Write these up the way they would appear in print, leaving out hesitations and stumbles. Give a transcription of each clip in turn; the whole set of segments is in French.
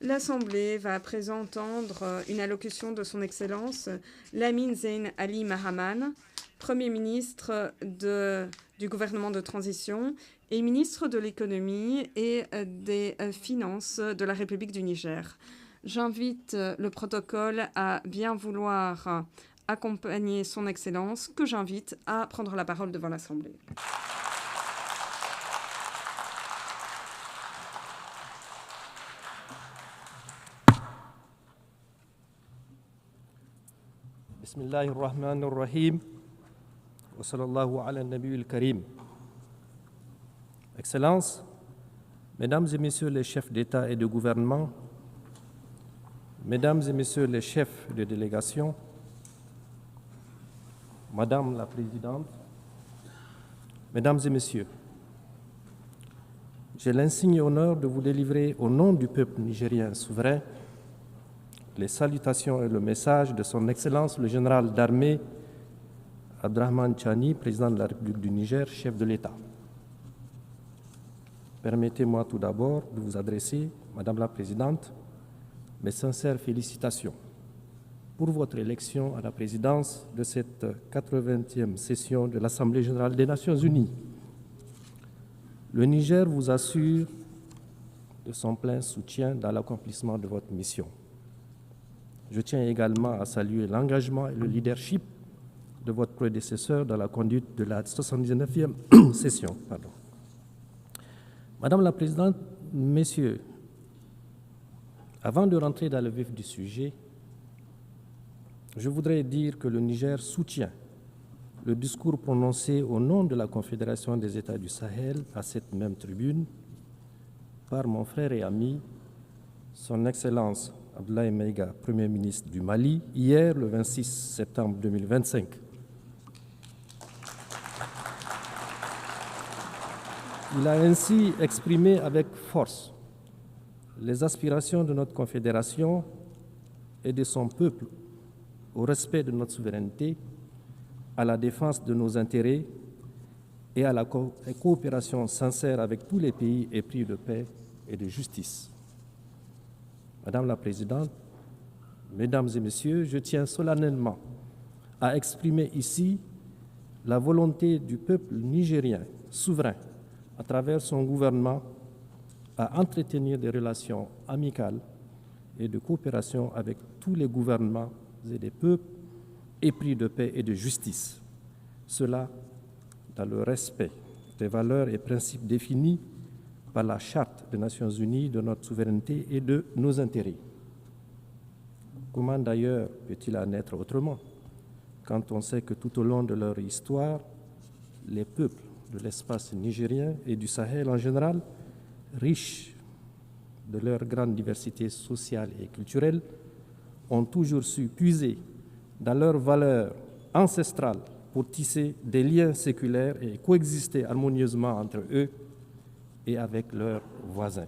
L'Assemblée va à présent entendre une allocution de son Excellence Lamine Zeine Ali Mahaman, Premier ministre du gouvernement de transition et ministre de l'économie et des finances de la République du Niger. J'invite le protocole à bien vouloir accompagner son Excellence, que j'invite à prendre la parole devant l'Assemblée. Bismillahirrahmanirrahim. Wa sallallahu ala nabiyil karim. Excellences, Mesdames et Messieurs les chefs d'État et de gouvernement, Mesdames et Messieurs les chefs de délégation, Madame la Présidente, Mesdames et Messieurs, j'ai l'insigne honneur de vous délivrer au nom du peuple nigérien souverain les salutations et le message de son Excellence le général d'armée Abdrahmane Chani, président de la République du Niger, chef de l'État. Permettez-moi tout d'abord de vous adresser, Madame la Présidente, mes sincères félicitations pour votre élection à la présidence de cette 80e session de l'Assemblée générale des Nations unies. Le Niger vous assure de son plein soutien dans l'accomplissement de votre mission. Je tiens également à saluer l'engagement et le leadership de votre prédécesseur dans la conduite de la 79e session. Madame la Présidente, Messieurs, avant de rentrer dans le vif du sujet, je voudrais dire que le Niger soutient le discours prononcé au nom de la Confédération des États du Sahel à cette même tribune par mon frère et ami, son Excellence Abdoulaye Maïga, Premier ministre du Mali, hier, le 26 septembre 2025. Il a ainsi exprimé avec force les aspirations de notre Confédération et de son peuple au respect de notre souveraineté, à la défense de nos intérêts et à la coopération sincère avec tous les pays épris de paix et de justice. Madame la Présidente, Mesdames et Messieurs, je tiens solennellement à exprimer ici la volonté du peuple nigérien souverain, à travers son gouvernement, à entretenir des relations amicales et de coopération avec tous les gouvernements et des peuples épris de paix et de justice. Cela dans le respect des valeurs et principes définis par la Charte des Nations Unies de notre souveraineté et de nos intérêts. Comment d'ailleurs peut-il en être autrement quand on sait que tout au long de leur histoire, les peuples de l'espace nigérien et du Sahel en général, riches de leur grande diversité sociale et culturelle, ont toujours su puiser dans leurs valeurs ancestrales pour tisser des liens séculaires et coexister harmonieusement entre eux et avec leurs voisins.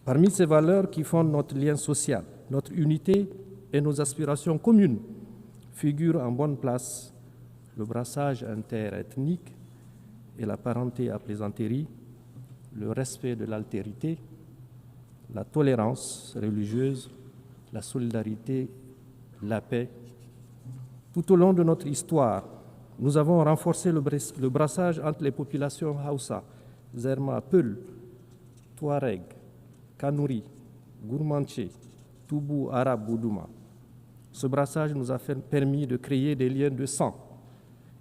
Parmi ces valeurs qui fondent notre lien social, notre unité et nos aspirations communes, figurent en bonne place le brassage interethnique et la parenté à plaisanterie, le respect de l'altérité, la tolérance religieuse, la solidarité, la paix. Tout au long de notre histoire, nous avons renforcé le brassage entre les populations Hausa, Zerma, Peul, Touareg, Kanouri, Gourmanché, Toubou, Arabe, Boudouma. Ce brassage nous a permis de créer des liens de sang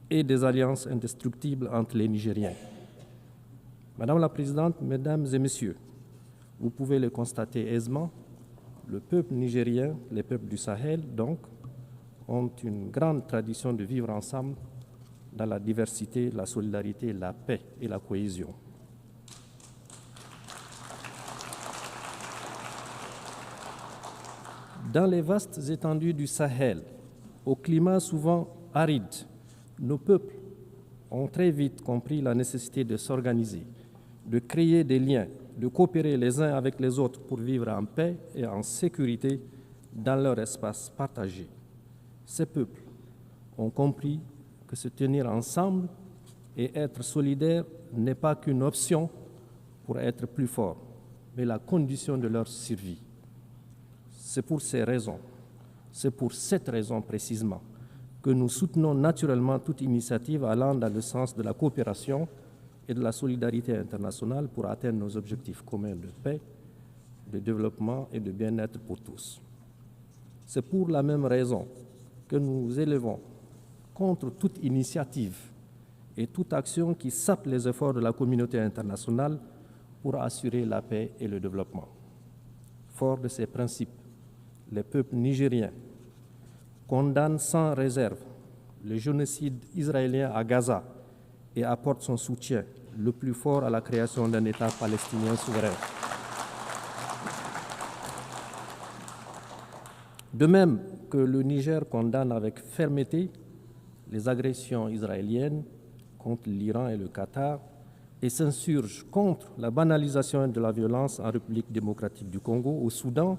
et des alliances indestructibles entre les Nigériens. Madame la Présidente, Mesdames et Messieurs, vous pouvez le constater aisément, le peuple nigérien, les peuples du Sahel, donc, ont une grande tradition de vivre ensemble dans la diversité, la solidarité, la paix et la cohésion. Dans les vastes étendues du Sahel, au climat souvent aride, nos peuples ont très vite compris la nécessité de s'organiser, de créer des liens, de coopérer les uns avec les autres pour vivre en paix et en sécurité dans leur espace partagé. Ces peuples ont compris que se tenir ensemble et être solidaire n'est pas qu'une option pour être plus fort, mais la condition de leur survie. C'est pour cette raison précisément, que nous soutenons naturellement toute initiative allant dans le sens de la coopération et de la solidarité internationale pour atteindre nos objectifs communs de paix, de développement et de bien-être pour tous. C'est pour la même raison que nous élevons contre toute initiative et toute action qui sape les efforts de la communauté internationale pour assurer la paix et le développement. Fort de ces principes, le peuple nigérien condamne sans réserve le génocide israélien à Gaza et apporte son soutien le plus fort à la création d'un État palestinien souverain. De même que le Niger condamne avec fermeté les agressions israéliennes contre l'Iran et le Qatar et s'insurge contre la banalisation de la violence en République démocratique du Congo, au Soudan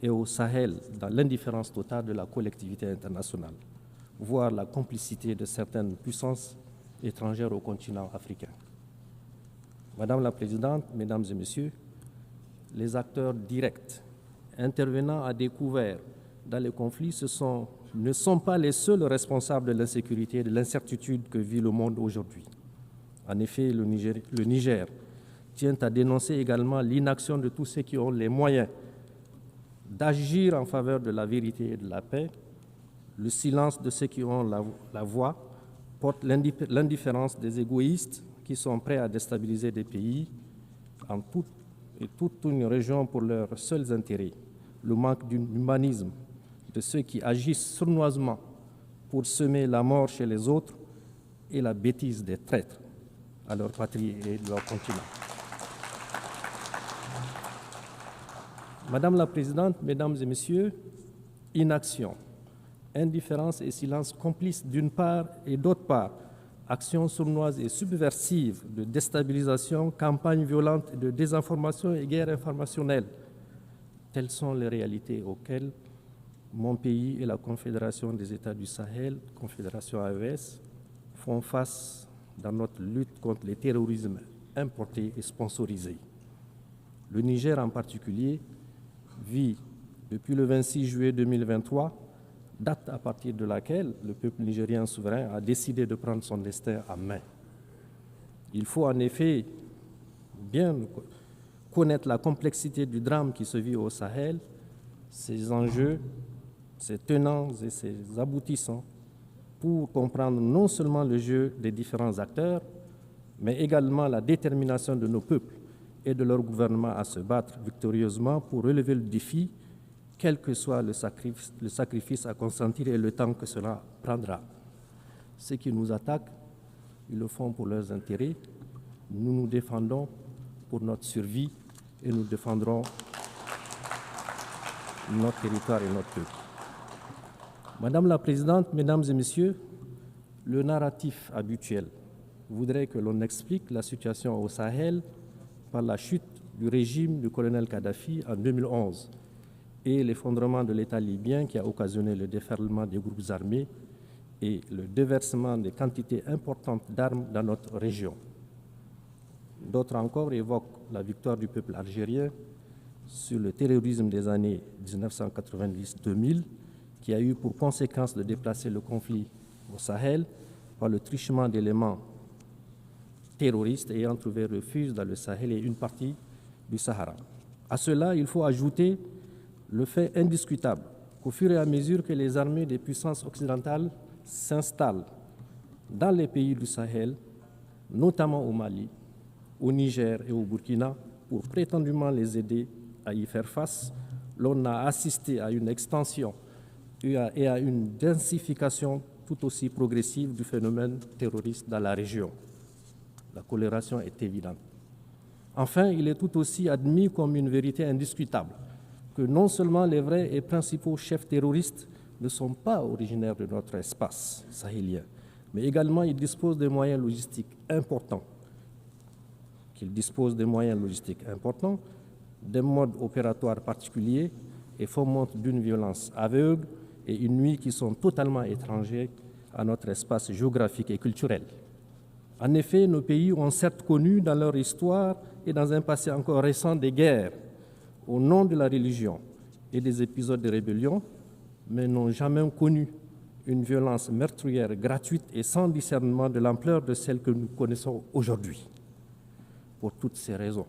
et au Sahel, dans l'indifférence totale de la collectivité internationale, voire la complicité de certaines puissances étrangères au continent africain. Madame la Présidente, Mesdames et Messieurs, les acteurs directs intervenant à découvert dans les conflits ne sont pas les seuls responsables de l'insécurité et de l'incertitude que vit le monde aujourd'hui. En effet, le Niger tient à dénoncer également l'inaction de tous ceux qui ont les moyens d'agir en faveur de la vérité et de la paix. Le silence de ceux qui ont la voix porte l'indifférence des égoïstes qui sont prêts à déstabiliser des pays en toute une région pour leurs seuls intérêts. Le manque d'humanisme de ceux qui agissent sournoisement pour semer la mort chez les autres et la bêtise des traîtres à leur patrie et de leur continent. Madame la Présidente, Mesdames et Messieurs, inaction, indifférence et silence complices d'une part et d'autre part, actions sournoises et subversives de déstabilisation, campagnes violentes de désinformation et guerre informationnelle. Telles sont les réalités auxquelles mon pays et la Confédération des États du Sahel, Confédération AES, font face dans notre lutte contre le terrorisme importé et sponsorisé. Le Niger en particulier vit depuis le 26 juillet 2023, date à partir de laquelle le peuple nigérien souverain a décidé de prendre son destin en main. Il faut en effet bien connaître la complexité du drame qui se vit au Sahel, ses enjeux, ses tenants et ses aboutissants, pour comprendre non seulement le jeu des différents acteurs, mais également la détermination de nos peuples et de leur gouvernement à se battre victorieusement pour relever le défi, quel que soit le sacrifice à consentir et le temps que cela prendra. Ceux qui nous attaquent, ils le font pour leurs intérêts. Nous nous défendons pour notre survie et nous défendrons notre territoire et notre peuple. Madame la Présidente, Mesdames et Messieurs, le narratif habituel voudrait que l'on explique la situation au Sahel par la chute du régime du colonel Kadhafi en 2011 et l'effondrement de l'État libyen qui a occasionné le déferlement des groupes armés et le déversement de quantités importantes d'armes dans notre région. D'autres encore évoquent la victoire du peuple algérien sur le terrorisme des années 1990-2000 qui a eu pour conséquence de déplacer le conflit au Sahel par le truchement d'éléments terroristes ayant trouvé refuge dans le Sahel et une partie du Sahara. À cela, il faut ajouter le fait indiscutable qu'au fur et à mesure que les armées des puissances occidentales s'installent dans les pays du Sahel, notamment au Mali, au Niger et au Burkina, pour prétendument les aider à y faire face, l'on a assisté à une extension et à une densification tout aussi progressive du phénomène terroriste dans la région. La corrélation est évidente. Enfin, il est tout aussi admis comme une vérité indiscutable que non seulement les vrais et principaux chefs terroristes ne sont pas originaires de notre espace sahélien, mais également ils disposent de moyens logistiques importants, des modes opératoires particuliers et fomentent d'une violence aveugle et une nuit qui sont totalement étrangers à notre espace géographique et culturel. En effet, nos pays ont certes connu dans leur histoire et dans un passé encore récent des guerres au nom de la religion et des épisodes de rébellion, mais n'ont jamais connu une violence meurtrière gratuite et sans discernement de l'ampleur de celle que nous connaissons aujourd'hui. Pour toutes ces raisons,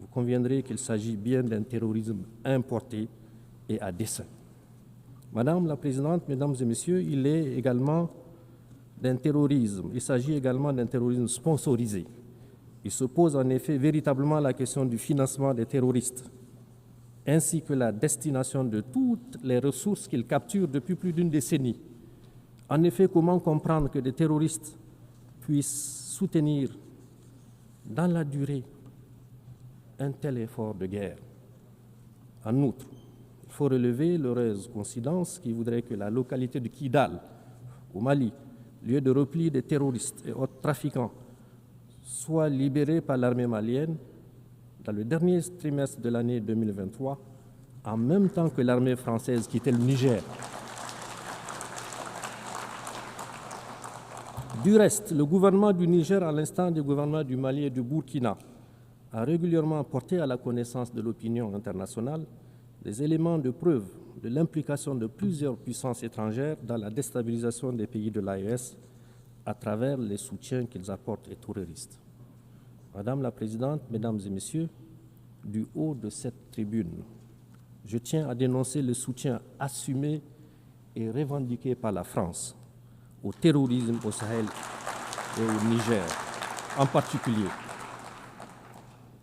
vous conviendrez qu'il s'agit bien d'un terrorisme importé et à dessein. Madame la Présidente, Mesdames et Messieurs, il s'agit également d'un terrorisme sponsorisé. Il se pose en effet véritablement la question du financement des terroristes, ainsi que la destination de toutes les ressources qu'ils capturent depuis plus d'une décennie. En effet, comment comprendre que des terroristes puissent soutenir dans la durée un tel effort de guerre? En outre, il faut relever l'heureuse coïncidence qui voudrait que la localité de Kidal, au Mali, lieu de repli des terroristes et autres trafiquants, soit libérée par l'armée malienne dans le dernier trimestre de l'année 2023, en même temps que l'armée française quittait le Niger. Du reste, le gouvernement du Niger, à l'instar du gouvernement du Mali et du Burkina, a régulièrement porté à la connaissance de l'opinion internationale des éléments de preuve de l'implication de plusieurs puissances étrangères dans la déstabilisation des pays de l'AES à travers les soutiens qu'ils apportent aux terroristes. Madame la Présidente, Mesdames et Messieurs, du haut de cette tribune, je tiens à dénoncer le soutien assumé et revendiqué par la France au terrorisme au Sahel et au Niger en particulier.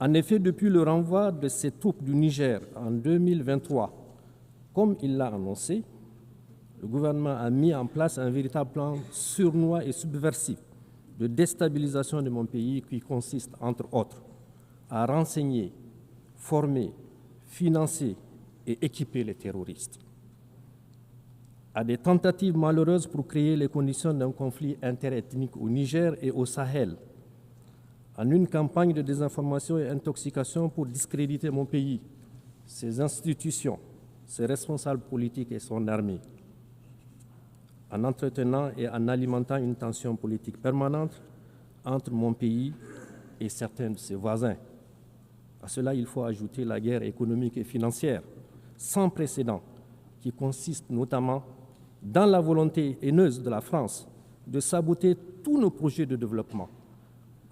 En effet, depuis le renvoi de ces troupes du Niger en 2023, comme il l'a annoncé, le gouvernement a mis en place un véritable plan sournois et subversif de déstabilisation de mon pays qui consiste, entre autres, à renseigner, former, financer et équiper les terroristes. À des tentatives malheureuses pour créer les conditions d'un conflit interethnique au Niger et au Sahel, en une campagne de désinformation et intoxication pour discréditer mon pays, ses institutions, ses responsables politiques et son armée, en entretenant et en alimentant une tension politique permanente entre mon pays et certains de ses voisins. À cela, il faut ajouter la guerre économique et financière sans précédent qui consiste notamment dans la volonté haineuse de la France de saboter tous nos projets de développement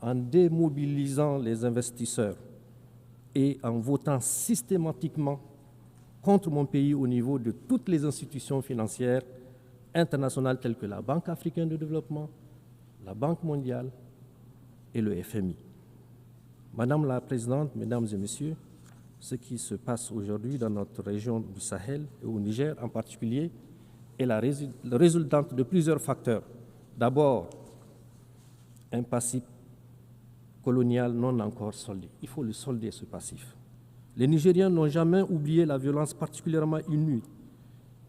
en démobilisant les investisseurs et en votant systématiquement contre mon pays au niveau de toutes les institutions financières internationales telles que la Banque africaine de développement, la Banque mondiale et le FMI. Madame la Présidente, Mesdames et Messieurs, ce qui se passe aujourd'hui dans notre région du Sahel et au Niger en particulier est la résultante de plusieurs facteurs. D'abord, un passif colonial non encore soldé. Il faut le solder, ce passif. Les Nigériens n'ont jamais oublié la violence particulièrement inouïe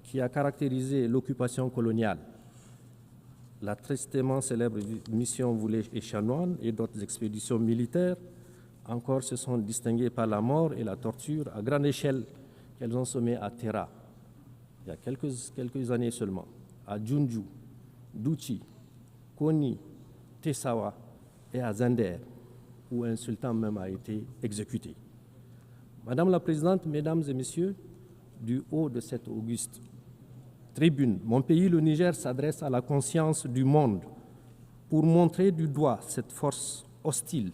qui a caractérisé l'occupation coloniale. La tristement célèbre mission Voulé et Chanoine et d'autres expéditions militaires encore se sont distinguées par la mort et la torture à grande échelle qu'elles ont semées à Terra, il y a quelques années seulement, à Djoundjou, Douchi, Koni, Tessawa et à Zender, où un sultan même a été exécuté. Madame la Présidente, Mesdames et Messieurs, du haut de cette auguste tribune, mon pays, le Niger, s'adresse à la conscience du monde pour montrer du doigt cette force hostile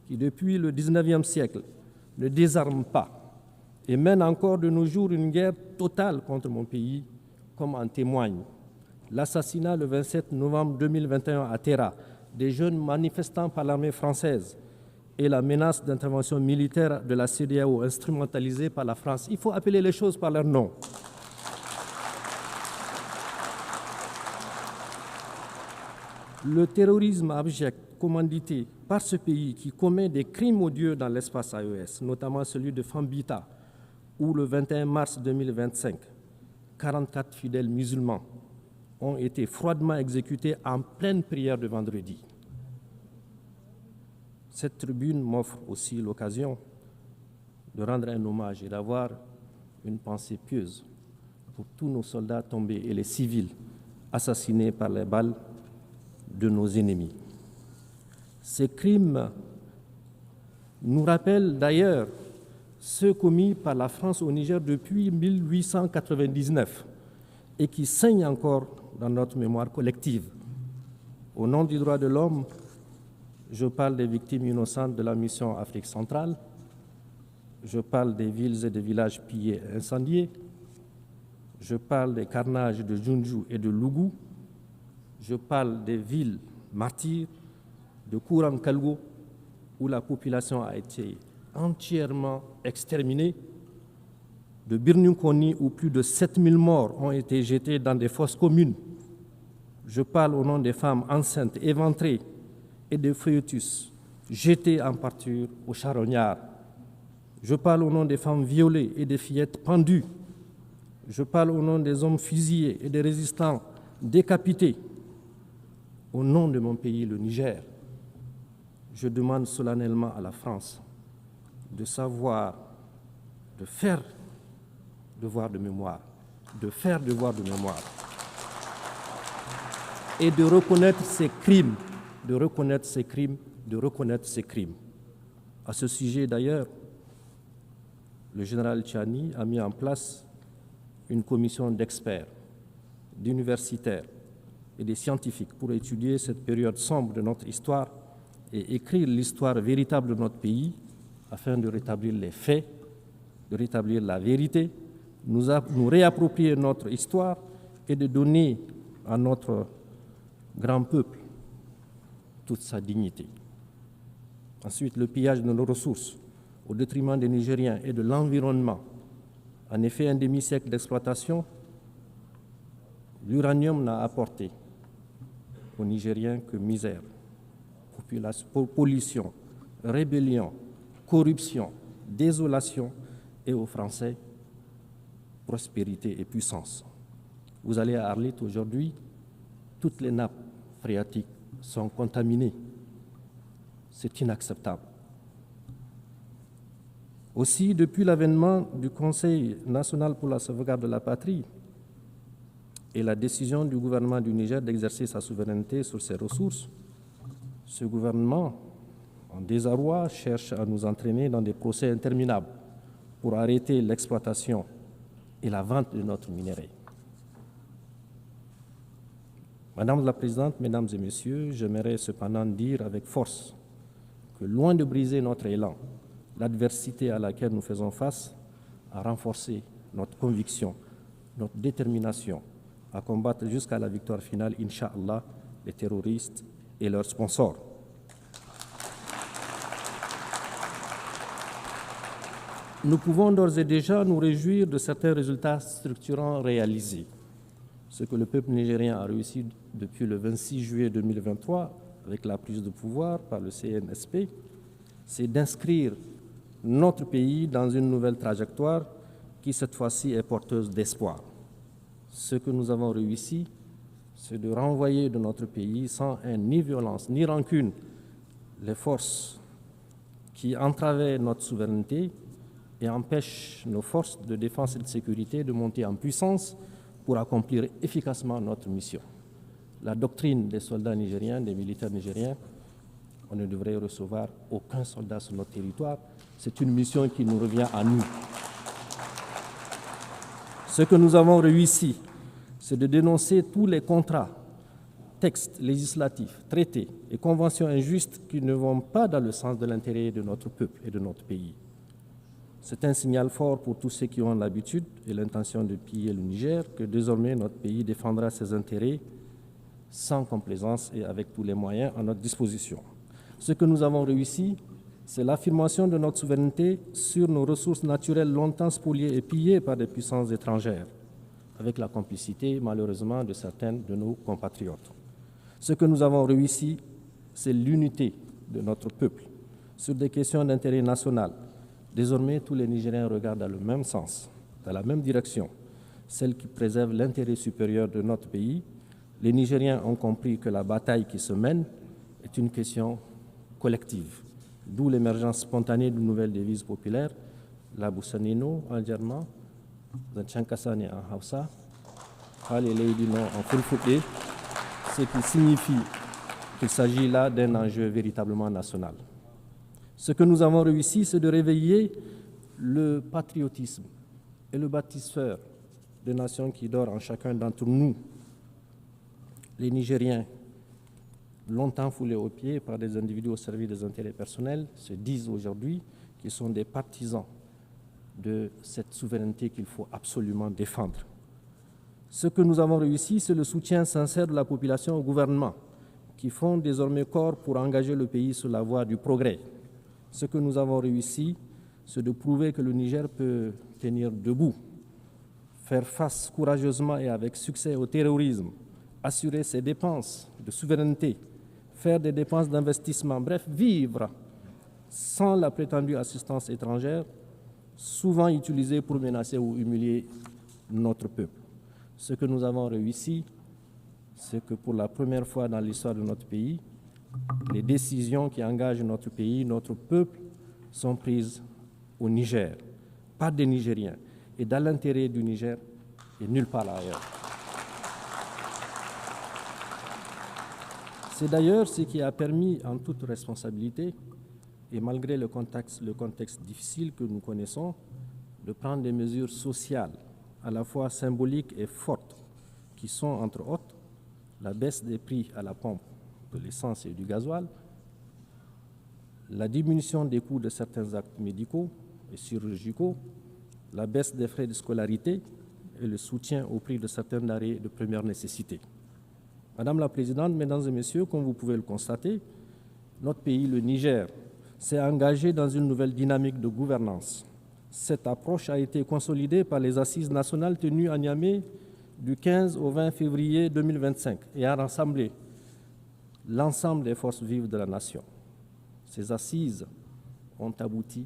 qui, depuis le XIXe siècle, ne désarme pas et mène encore de nos jours une guerre totale contre mon pays, comme en témoigne l'assassinat le 27 novembre 2021 à Terra des jeunes manifestants par l'armée française et la menace d'intervention militaire de la CEDEAO instrumentalisée par la France. Il faut appeler les choses par leur nom. Le terrorisme abject commandité par ce pays qui commet des crimes odieux dans l'espace AES, notamment celui de Fambita, où le 21 mars 2025, 44 fidèles musulmans ont été froidement exécutés en pleine prière de vendredi. Cette tribune m'offre aussi l'occasion de rendre un hommage et d'avoir une pensée pieuse pour tous nos soldats tombés et les civils assassinés par les balles de nos ennemis. Ces crimes nous rappellent d'ailleurs ceux commis par la France au Niger depuis 1899 et qui saignent encore dans notre mémoire collective. Au nom du droit de l'homme, je parle des victimes innocentes de la mission Afrique centrale, je parle des villes et des villages pillés et incendiés, je parle des carnages de Djoundjou et de Lougou, je parle des villes martyrs de Kouram-Kalgo, où la population a été entièrement exterminée, de Birnioukoni, où plus de 7000 morts ont été jetés dans des fosses communes. Je parle au nom des femmes enceintes, éventrées, et des fœtus jetés en pâture aux charognards. Je parle au nom des femmes violées et des fillettes pendues. Je parle au nom des hommes fusillés et des résistants décapités. Au nom de mon pays, le Niger, je demande solennellement à la France de savoir, de faire devoir de mémoire, de faire devoir de mémoire et de reconnaître ces crimes, de reconnaître ces crimes, de reconnaître ces crimes. À ce sujet, d'ailleurs, le général Tchiani a mis en place une commission d'experts, d'universitaires et des scientifiques pour étudier cette période sombre de notre histoire et écrire l'histoire véritable de notre pays afin de rétablir les faits, de rétablir la vérité, nous réapproprier notre histoire et de donner à notre grand peuple toute sa dignité. Ensuite, le pillage de nos ressources au détriment des Nigériens et de l'environnement. En effet, un demi-siècle d'exploitation, l'uranium n'a apporté aux Nigériens que misère, pollution, rébellion, corruption, désolation et aux Français, prospérité et puissance. Vous allez à Arlit aujourd'hui, toutes les nappes phréatiques sont contaminées. C'est inacceptable. Aussi, depuis l'avènement du Conseil national pour la sauvegarde de la patrie et la décision du gouvernement du Niger d'exercer sa souveraineté sur ses ressources, ce gouvernement, en désarroi, cherche à nous entraîner dans des procès interminables pour arrêter l'exploitation et la vente de notre minerai. Madame la Présidente, Mesdames et Messieurs, j'aimerais cependant dire avec force que loin de briser notre élan, l'adversité à laquelle nous faisons face a renforcé notre conviction, notre détermination à combattre jusqu'à la victoire finale, Inch'Allah, les terroristes et leurs sponsors. Nous pouvons d'ores et déjà nous réjouir de certains résultats structurants réalisés. Ce que le peuple nigérien a réussi depuis le 26 juillet 2023 avec la prise de pouvoir par le CNSP, c'est d'inscrire notre pays dans une nouvelle trajectoire qui, cette fois-ci, est porteuse d'espoir. Ce que nous avons réussi, c'est de renvoyer de notre pays, sans haine, ni violence, ni rancune, les forces qui entravaient notre souveraineté et empêchent nos forces de défense et de sécurité de monter en puissance pour accomplir efficacement notre mission. La doctrine des soldats nigériens, des militaires nigériens, on ne devrait recevoir aucun soldat sur notre territoire. C'est une mission qui nous revient à nous. Ce que nous avons réussi, c'est de dénoncer tous les contrats, textes législatifs, traités et conventions injustes qui ne vont pas dans le sens de l'intérêt de notre peuple et de notre pays. C'est un signal fort pour tous ceux qui ont l'habitude et l'intention de piller le Niger que désormais notre pays défendra ses intérêts sans complaisance et avec tous les moyens à notre disposition. Ce que nous avons réussi, c'est l'affirmation de notre souveraineté sur nos ressources naturelles longtemps spoliées et pillées par des puissances étrangères, avec la complicité, malheureusement, de certains de nos compatriotes. Ce que nous avons réussi, c'est l'unité de notre peuple sur des questions d'intérêt national. Désormais, tous les Nigériens regardent dans le même sens, dans la même direction, celle qui préserve l'intérêt supérieur de notre pays. Les Nigériens ont compris que la bataille qui se mène est une question collective, d'où l'émergence spontanée d'une nouvelle devise populaire, la Boussanino en germain, Zanchankasane en Hausa, Hale Leidino en Fulfulde, ce qui signifie qu'il s'agit là d'un enjeu véritablement national. Ce que nous avons réussi, c'est de réveiller le patriotisme et le bâtisseur de nations qui dort en chacun d'entre nous. Les Nigériens, longtemps foulés aux pieds par des individus au service des intérêts personnels, se disent aujourd'hui qu'ils sont des partisans de cette souveraineté qu'il faut absolument défendre. Ce que nous avons réussi, c'est le soutien sincère de la population au gouvernement, qui font désormais corps pour engager le pays sur la voie du progrès. Ce que nous avons réussi, c'est de prouver que le Niger peut tenir debout, faire face courageusement et avec succès au terrorisme, assurer ses dépenses de souveraineté, faire des dépenses d'investissement, bref, vivre sans la prétendue assistance étrangère, souvent utilisée pour menacer ou humilier notre peuple. Ce que nous avons réussi, c'est que pour la première fois dans l'histoire de notre pays, les décisions qui engagent notre pays, notre peuple, sont prises au Niger, par des Nigériens, et dans l'intérêt du Niger et nulle part ailleurs. C'est d'ailleurs ce qui a permis, en toute responsabilité, et malgré le contexte difficile que nous connaissons, de prendre des mesures sociales, à la fois symboliques et fortes, qui sont, entre autres, la baisse des prix à la pompe de l'essence et du gasoil, la diminution des coûts de certains actes médicaux et chirurgicaux, la baisse des frais de scolarité et le soutien au prix de certains denrées de première nécessité. Madame la Présidente, Mesdames et Messieurs, comme vous pouvez le constater, notre pays, le Niger, s'est engagé dans une nouvelle dynamique de gouvernance. Cette approche a été consolidée par les assises nationales tenues à Niamey du 15 au 20 février 2025 et a rassemblé l'ensemble des forces vives de la nation. Ces assises ont abouti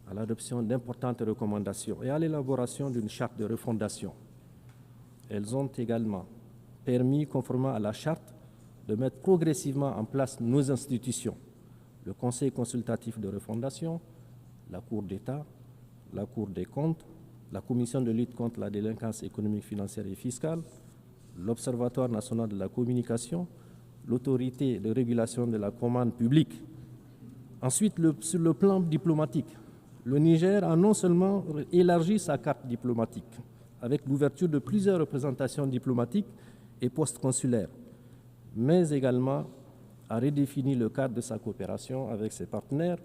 à l'adoption d'importantes recommandations et à l'élaboration d'une charte de refondation. Elles ont également permis, conformément à la charte, de mettre progressivement en place nos institutions, le Conseil consultatif de refondation, la Cour d'État, la Cour des comptes, la Commission de lutte contre la délinquance économique, financière et fiscale, l'Observatoire national de la communication, l'Autorité de régulation de la commande publique. Ensuite, sur le plan diplomatique, le Niger a non seulement élargi sa carte diplomatique avec l'ouverture de plusieurs représentations diplomatiques et postes consulaires, mais également a redéfini le cadre de sa coopération avec ses partenaires.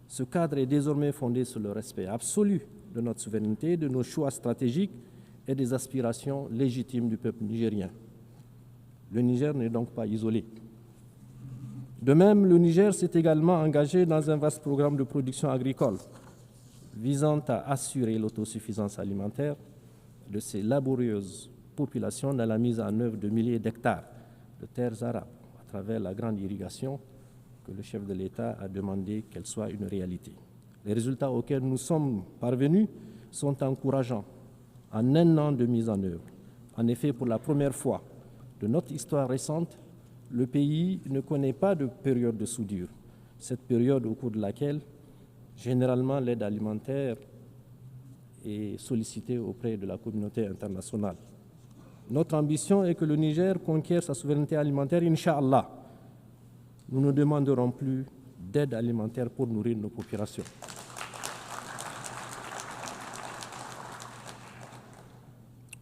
Ce cadre est désormais fondé sur le respect absolu de notre souveraineté, de nos choix stratégiques et des aspirations légitimes du peuple nigérien. Le Niger n'est donc pas isolé. De même, le Niger s'est également engagé dans un vaste programme de production agricole visant à assurer l'autosuffisance alimentaire de ces laborieuses populations dans la mise en œuvre de milliers d'hectares de terres arables à travers la grande irrigation que le chef de l'État a demandé qu'elle soit une réalité. Les résultats auxquels nous sommes parvenus sont encourageants en un an de mise en œuvre. En effet, pour la première fois de notre histoire récente, le pays ne connaît pas de période de soudure. Cette période au cours de laquelle, généralement, l'aide alimentaire est sollicitée auprès de la communauté internationale. Notre ambition est que le Niger conquiert sa souveraineté alimentaire, Inch'Allah. Nous ne demanderons plus d'aide alimentaire pour nourrir nos populations.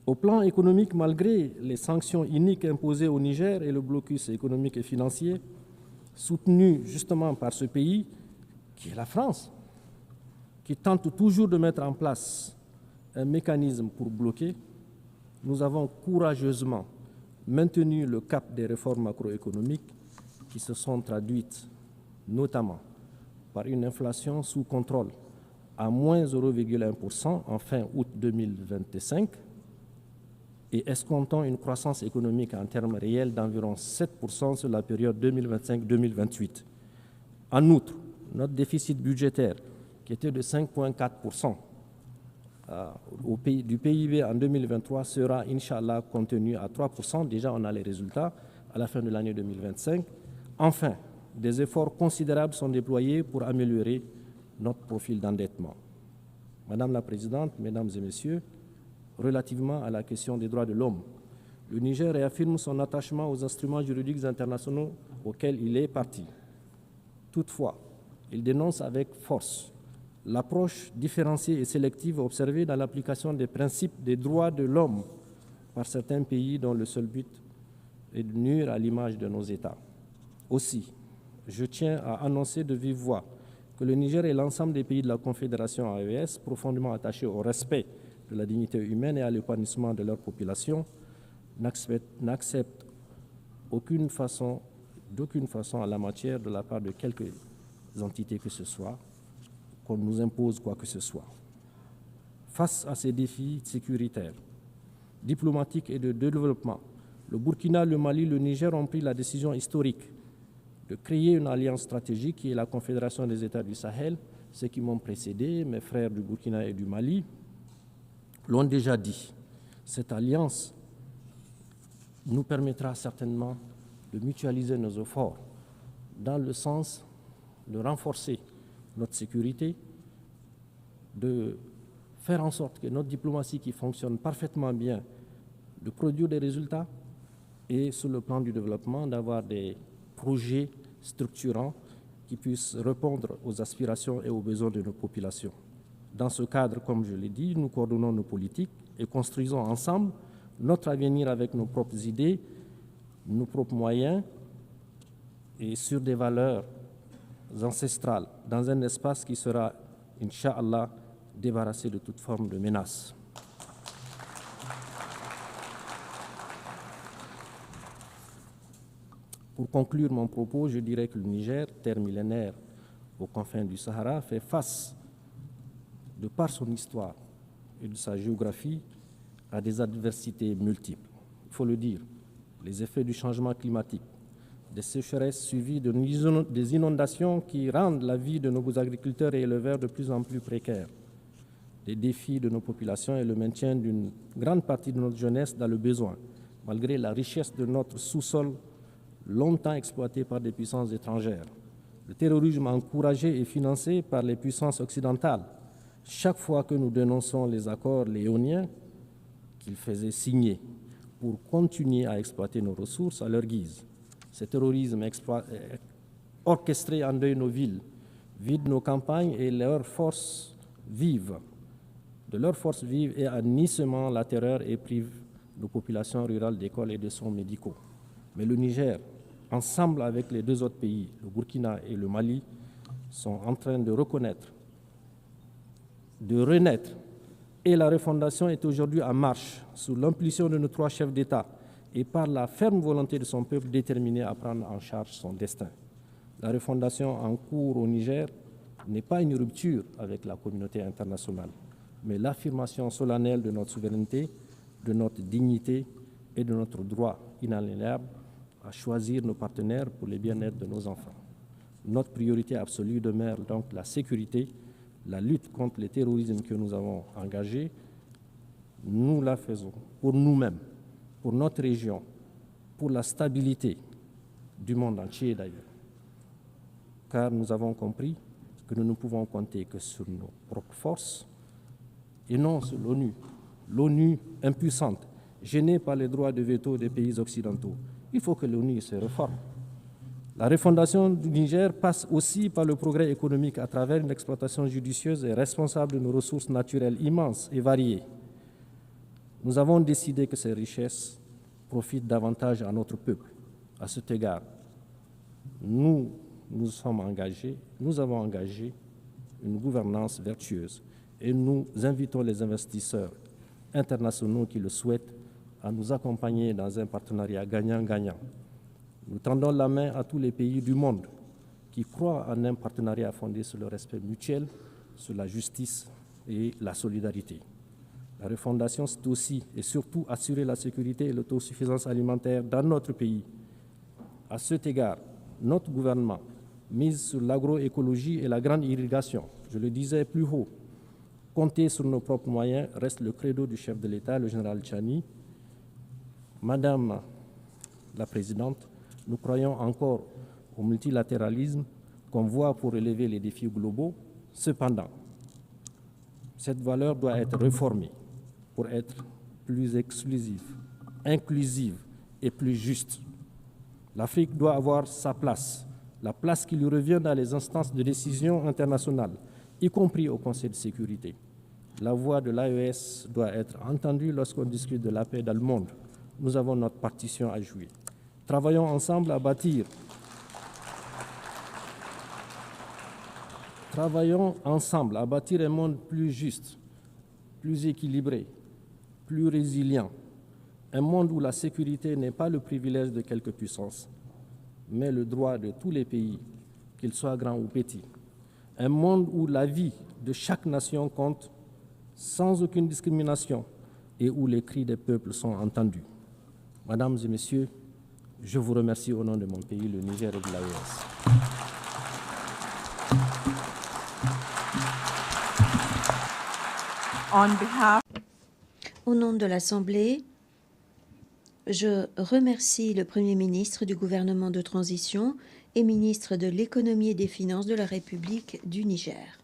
Au plan économique, malgré les sanctions iniques imposées au Niger et le blocus économique et financier, soutenu justement par ce pays, qui est la France, qui tente toujours de mettre en place un mécanisme pour bloquer, nous avons courageusement maintenu le cap des réformes macroéconomiques qui se sont traduites notamment par une inflation sous contrôle à moins 0,1% en fin août 2025 et escomptant une croissance économique en termes réels d'environ 7% sur la période 2025-2028. En outre, notre déficit budgétaire, qui était de 5,4% du PIB en 2023, sera, Inch'Allah, contenu à 3%. Déjà, on a les résultats à la fin de l'année 2025. Enfin, des efforts considérables sont déployés pour améliorer notre profil d'endettement. Madame la Présidente, Mesdames et Messieurs, relativement à la question des droits de l'homme, le Niger réaffirme son attachement aux instruments juridiques internationaux auquel il est parti. Toutefois, il dénonce avec force l'approche différenciée et sélective observée dans l'application des principes des droits de l'homme par certains pays dont le seul but est de nuire à l'image de nos États. Aussi, je tiens à annoncer de vive voix que le Niger et l'ensemble des pays de la Confédération AES, profondément attachés au respect de la dignité humaine et à l'épanouissement de leur population, n'acceptent d'aucune façon en la matière de la part de quelques entités que ce soit, qu'on nous impose quoi que ce soit. Face à ces défis sécuritaires, diplomatiques et de développement, le Burkina, le Mali, le Niger ont pris la décision historique de créer une alliance stratégique qui est la Confédération des États du Sahel. Ceux qui m'ont précédé, mes frères du Burkina et du Mali, l'ont déjà dit. Cette alliance nous permettra certainement de mutualiser nos efforts dans le sens de renforcer notre sécurité, de faire en sorte que notre diplomatie qui fonctionne parfaitement bien, de produire des résultats et sur le plan du développement, d'avoir des projets structurants qui puissent répondre aux aspirations et aux besoins de nos populations. Dans ce cadre, comme je l'ai dit, nous coordonnons nos politiques et construisons ensemble notre avenir avec nos propres idées, nos propres moyens et sur des valeurs ancestrales, dans un espace qui sera, Inch'Allah, débarrassé de toute forme de menace. Pour conclure mon propos, je dirais que le Niger, terre millénaire aux confins du Sahara, fait face, de par son histoire et de sa géographie, à des adversités multiples. Il faut le dire, les effets du changement climatique, des sécheresses suivies des inondations qui rendent la vie de nos agriculteurs et éleveurs de plus en plus précaire, les défis de nos populations et le maintien d'une grande partie de notre jeunesse dans le besoin, malgré la richesse de notre sous-sol longtemps exploité par des puissances étrangères. Le terrorisme encouragé et financé par les puissances occidentales. Chaque fois que nous dénonçons les accords léoniens qu'ils faisaient signer pour continuer à exploiter nos ressources à leur guise. Ce terrorisme orchestré endeuille nos villes, vide nos campagnes et de leurs forces vives et en la terreur et prive nos populations rurales d'écoles et de soins médicaux. Mais le Niger, ensemble avec les deux autres pays, le Burkina et le Mali, sont en train de renaître. Et la refondation est aujourd'hui en marche, sous l'impulsion de nos trois chefs d'État et par la ferme volonté de son peuple déterminé à prendre en charge son destin. La refondation en cours au Niger n'est pas une rupture avec la communauté internationale, mais l'affirmation solennelle de notre souveraineté, de notre dignité et de notre droit inaliénable à choisir nos partenaires pour le bien-être de nos enfants. Notre priorité absolue demeure donc la sécurité, la lutte contre le terrorisme que nous avons engagé. Nous la faisons pour nous-mêmes, pour notre région, pour la stabilité du monde entier d'ailleurs. Car nous avons compris que nous ne pouvons compter que sur nos propres forces et non sur l'ONU. L'ONU impuissante, gênée par les droits de veto des pays occidentaux. Il faut que l'ONU se réforme. La refondation du Niger passe aussi par le progrès économique à travers une exploitation judicieuse et responsable de nos ressources naturelles immenses et variées. Nous avons décidé que ces richesses profitent davantage à notre peuple. À cet égard, nous avons engagé une gouvernance vertueuse et nous invitons les investisseurs internationaux qui le souhaitent à nous accompagner dans un partenariat gagnant-gagnant. Nous tendons la main à tous les pays du monde qui croient en un partenariat fondé sur le respect mutuel, sur la justice et la solidarité. La refondation, c'est aussi et surtout assurer la sécurité et l'autosuffisance alimentaire dans notre pays. À cet égard, notre gouvernement mise sur l'agroécologie et la grande irrigation. Je le disais plus haut, compter sur nos propres moyens reste le credo du chef de l'État, le général Tchani. Madame la Présidente, nous croyons encore au multilatéralisme qu'on voit pour relever les défis globaux. Cependant, cette valeur doit être réformée pour être plus exclusive, inclusive et plus juste. L'Afrique doit avoir sa place, la place qui lui revient dans les instances de décision internationales, y compris au Conseil de sécurité. La voix de l'AES doit être entendue lorsqu'on discute de la paix dans le monde. Nous avons notre partition à jouer. Travaillons ensemble à bâtir. Travaillons ensemble à bâtir un monde plus juste, plus équilibré, plus résilient. Un monde où la sécurité n'est pas le privilège de quelques puissances, mais le droit de tous les pays, qu'ils soient grands ou petits. Un monde où la vie de chaque nation compte sans aucune discrimination et où les cris des peuples sont entendus. Mesdames et messieurs, je vous remercie au nom de mon pays, le Niger et de l'AES. Au nom de l'Assemblée, je remercie le Premier ministre du gouvernement de transition et ministre de l'économie et des finances de la République du Niger.